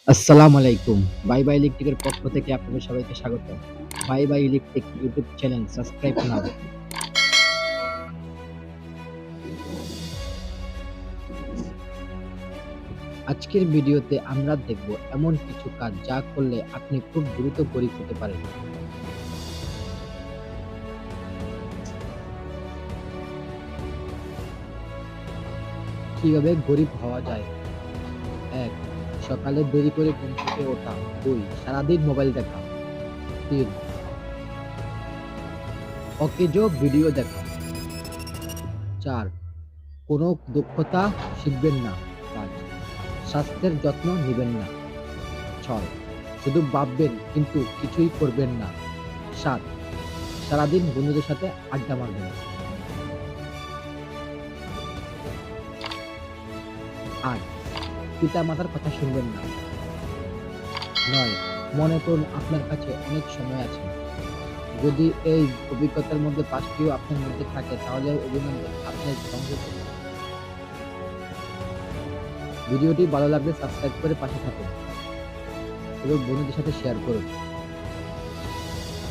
আসসালামু আলাইকুম। Bye bye ইলেকট্রিকের পক্ষ থেকে আপনাদের সবাইকে স্বাগত। Bye bye electric YouTube channel subscribe নাও। আজকের ভিডিওতে আমরা দেখব এমন কিছু কাজ যা করলে আপনি খুব দ্রুত গরিব হতে পারেন। কিভাবে গরিব হওয়া যায়? ১. সকালে দেরি করে ঘুম থেকে ওঠা। ২. সারাদিন মোবাইল দেখা। ৩. অকেজো ভিডিও দেখা। ৪. কোনো দক্ষতা শিখবেন না। ৫. স্বাস্থ্যের যত্ন নিবেন না। ৬. শুধু ভাববেন কিন্তু কিছুই করবেন না। ৭. সারাদিন বন্ধুদের সাথে আড্ডা মারবেন। ৮. পিতা-মাতার কথা শুনবেন না। ৯. মনে করুন আপনার কাছে অনেক সময় আছে। যদি এই অভিজ্ঞতার মধ্যে ৫ টিও আপনার মধ্যে থাকে তাহলে অভিনন্দন, আপনি ধ্বংস করবেন। ভিডিওটি ভালো লাগলে সাবস্ক্রাইব করে পাশে থাকুন এবং বন্ধুদের সাথে শেয়ার করুন।